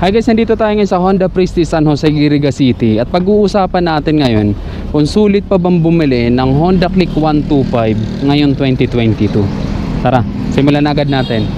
Hi guys, nandito tayo ngayon sa Honda Prestige San Jose, Iriga City. At pag-uusapan natin ngayon kung sulit pa bang bumili ng Honda Click 125 ngayon 2022. Tara, simulan na agad natin.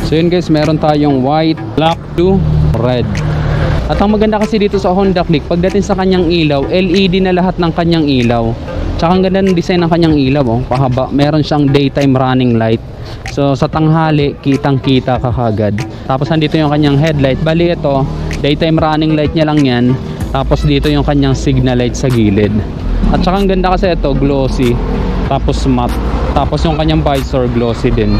So yun guys, meron tayong white, black, blue, red. At ang maganda kasi dito sa Honda Click, pagdating sa kanyang ilaw, LED na lahat ng kanyang ilaw. Tsaka ang ganda ng design ng kanyang ilaw, oh, pahaba. Meron siyang daytime running light. So sa tanghali, kitang kita ka kagad. Tapos nandito yung kanyang headlight. Bali ito, daytime running light niya lang yan. Tapos dito yung kanyang signal light sa gilid. At saka ang ganda kasi ito, glossy. Tapos matte. Tapos yung kanyang visor, glossy din.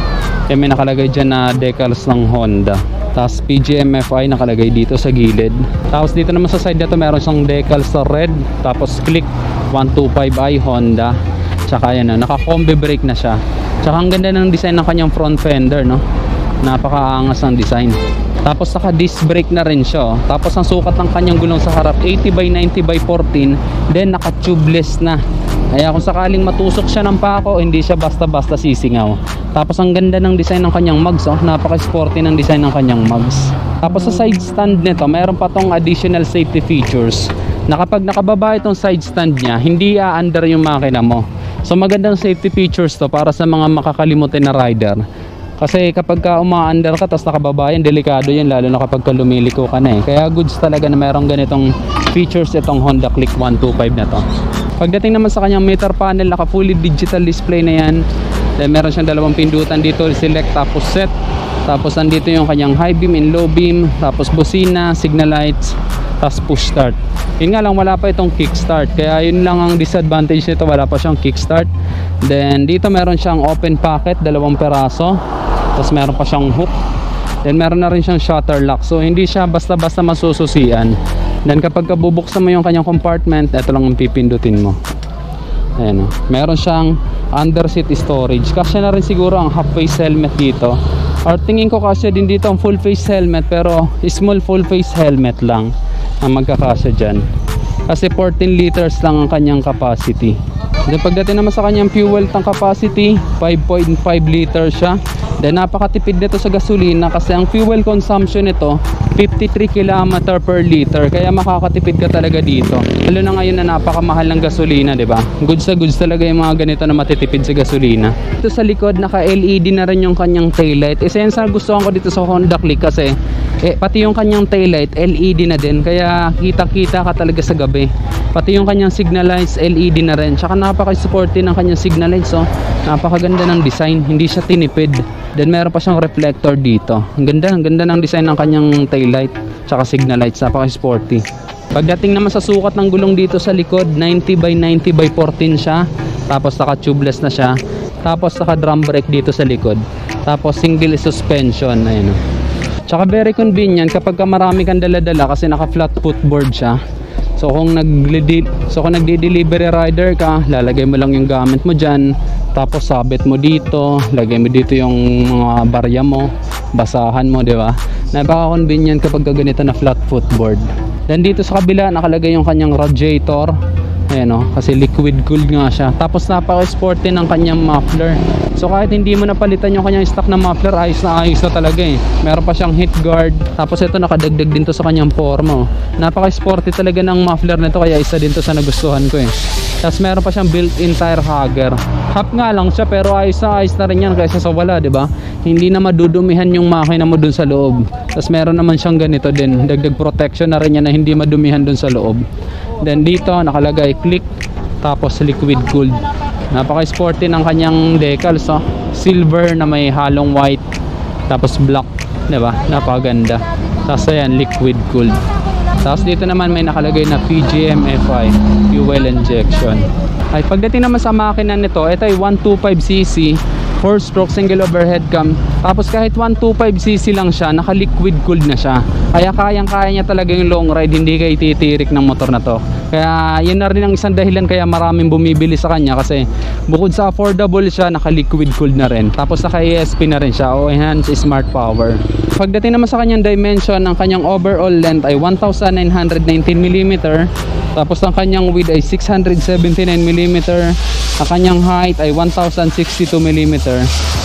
Kaya may nakalagay dyan na decals ng Honda. Tapos PGMFI nakalagay dito sa gilid. Tapos dito naman sa side nito meron siyang decals sa red. Tapos Click 125i Honda. Tsaka yan, naka-combi brake na siya. Tsaka ang ganda ng design ng kanyang front fender, no? Napakaangas ng design. Tapos naka disc brake na rin siya, oh. Tapos ang sukat ng kanyang gulong sa harap 80/90/14. Then naka tubeless na. Kaya kung sakaling matusok siya ng pako, hindi siya basta-basta sisingaw. Tapos ang ganda ng design ng kanyang mugs, oh. Napaka-sporty ng design ng kanyang mugs. Tapos sa side stand nito, mayroon pa tong additional safety features na kapag nakababa itong side stand niya, hindi a-under yung makina mo. So magandang safety features to para sa mga makakalimutin na rider. Kasi kapag ka uma-under ka tapos nakababa yan, delikado yan, lalo na kapag ka lumiliko ka na eh. Kaya goods talaga na mayroong ganitong features itong Honda Click 125 na to. Pagdating naman sa kanyang meter panel, naka fully digital display na yan. Then meron siyang dalawang pindutan dito, select tapos set. Tapos nandito yung kanyang high beam and low beam. Tapos busina, signal lights, tapos push start. Yun nga lang, wala pa itong kick start. Kaya yun lang ang disadvantage nito, wala pa siyang kick start. Then dito meron siyang open pocket, 2 peraso. Tapos meron pa siyang hook. Then meron na rin siyang shutter lock. So hindi siya basta-basta masususian. Then kapag bubuksan mo yung kanyang compartment, ito lang ang pipindutin mo. Ayan, oh. Meron siyang under seat storage. Kasya na rin siguro ang half face helmet dito. Or tingin ko kasya din dito ang full face helmet, pero small full face helmet lang ang magkakasya dyan. Kasi 14 liters lang ang kanyang capacity. Then pagdating naman sa kanyang fuel tank capacity, 5.5 liters siya. Then napakatipid nito sa gasolina kasi ang fuel consumption nito 53 km per liter. Kaya makakatipid ka talaga dito. Lalo na ngayon na napakamahal ng gasolina, 'di ba? Goods na goods talaga yung mga ganito na matitipid sa gasolina. Ito sa likod naka-LED na rin yung kanyang taillight. Isa yan sa gustuhan ko dito sa Honda Click kasi pati yung kanyang taillight LED na din. Kaya kita-kita ka talaga sa gabi. Pati yung kanyang signal lights LED na rin. Tsaka napaka-sporty ng kanyang signal lights, oh. Napakaganda ng design, hindi siya tinipid. Then meron pa siyang reflector dito. Ang ganda ng design ng kanyang taillight tsaka signal lights, napaka-sporty. Pagdating naman sa sukat ng gulong dito sa likod, 90/90/14 siya. Tapos naka tubeless na siya. Tapos naka drum brake dito sa likod. Tapos single suspension, ayun. Tsaka very convenient kapag marami kang dala-dala kasi naka flat footboard siya. So kung nagde-delivery rider ka, lalagay mo lang yung gamit mo dyan. Tapos sabit mo dito, lagay mo dito yung mga barya mo, basahan mo, di ba? Napaka-convenient kapag ganito na flat footboard. Then dito sa kabila nakalagay yung kanyang radiator. Ayan, oh, kasi liquid cooled nga siya. Tapos napaka-sporty ng kanyang muffler. So kahit hindi mo napalitan yung kanyang stock na muffler, ayos na talaga eh. Meron pa siyang heat guard. Tapos ito nakadagdag din to sa kanyang forma, oh. Napaka-sporty talaga ng muffler nito, kaya isa din to sa nagustuhan ko eh. Tapos meron pa siyang built-in tire hugger. Half nga lang siya pero ayos na rin yan kaysa sa wala, di ba? Hindi na madudumihan yung makina mo dun sa loob. Tapos meron naman siyang ganito din, dagdag protection na rin yan na hindi madumihan dun sa loob. Then dito nakalagay click, tapos liquid cooled. Napaka-sporty ng kanyang decals, oh. Silver na may halong white, tapos black, diba? Napakaganda. Tapos ayan, liquid cooled. Tapos dito naman may nakalagay na PGM FI, fuel injection. Ay, pagdating naman sa makina nito, ito ay 125cc 4-stroke single overhead cam. Tapos kahit 125cc lang siya, naka liquid cooled na siya. Kaya kayang-kaya niya talaga yung long ride, hindi kayo titirik ng motor na to. Kaya yun na rin ang isang dahilan kaya maraming bumibili sa kanya, kasi bukod sa affordable siya, naka liquid cooled na rin. Tapos naka ESP na rin siya, o enhanced smart power. Pagdating naman sa kanyang dimension, ang kanyang overall length ay 1919mm. Tapos ang kanyang width ay 679mm. Ang kanyang height ay 1062mm.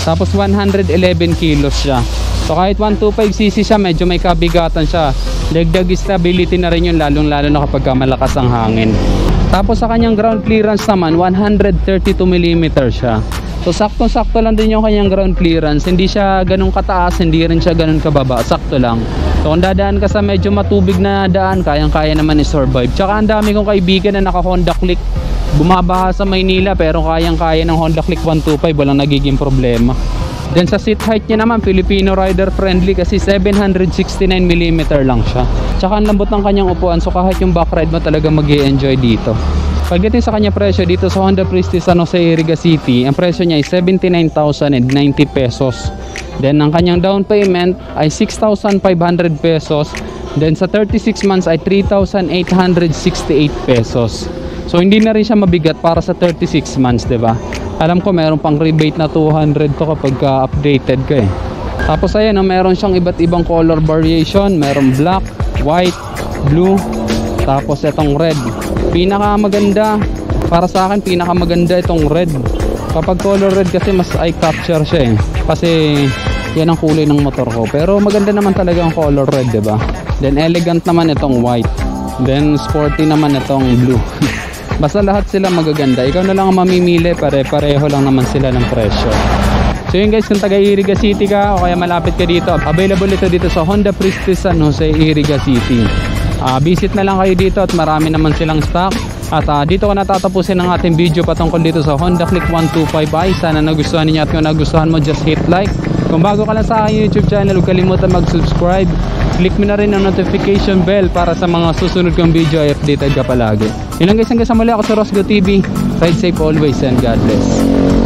Tapos 111 kilos siya. So kahit 125cc siya, medyo may kabigatan siya. Dagdag stability na rin yun, lalong-lalo na kapag malakas ang hangin. Tapos sa kanyang ground clearance naman, 132mm siya. So saktong-sakto lang din yung kanyang ground clearance. Hindi siya ganun kataas, hindi rin siya ganun kababa. Sakto lang. So kung dadaan ka sa medyo matubig na daan, kayang-kaya naman i-survive. Tsaka ang dami kong kaibigan na naka Honda Click, bumabaha sa Maynila, pero kayang-kaya ng Honda Click 125, walang nagiging problema. Then sa seat height niya naman, Filipino rider friendly, kasi 769mm lang siya. Tsaka ang lambot ng kanyang upuan, so kahit yung back ride mo talaga mag-i-enjoy dito. Pagdating sa kanya presyo dito sa Honda Prestige San Jose, Iriga City, ang presyo niya ay 79,090 pesos. Then ang kanyang down payment ay 6,500 pesos. Then sa 36 months ay 3,868 pesos. So hindi na rin siya mabigat para sa 36 months, 'di ba? Alam ko meron pang rebate na 200 to kapag updated ka eh. Tapos ayan, meron siyang iba't ibang color variation. Meron black, white, blue, tapos itong red. Pinakamaganda para sa akin, pinakamaganda itong red. Kapag color red kasi mas eye capture siya eh, kasi yan ang kulay ng motor ko. Pero maganda naman talaga ang color red, 'di ba? Then elegant naman itong white. Then sporty naman itong blue. Basta lahat sila magaganda. Ikaw na lang ang mamimili, pare-pareho lang naman sila ng presyo. So yun guys, kung taga Iriga City ka o kaya malapit ka dito, available ito dito sa Honda Prestige San Jose, Iriga City. Visit na lang kayo dito at marami naman silang stock. At dito ko natatapusin ang ating video patungkol dito sa Honda Click 125i. Sana nagustuhan niyo, at kung nagustuhan mo, just hit like. Kung bago ka lang sa aking YouTube channel, huwag kalimutan mag-subscribe. Click mo na rin ang notification bell para sa mga susunod kong video ay updated ka palagi. Yun lang guys, hanggang sa muli, ako sa Rosgo TV. Ride safe always and God bless.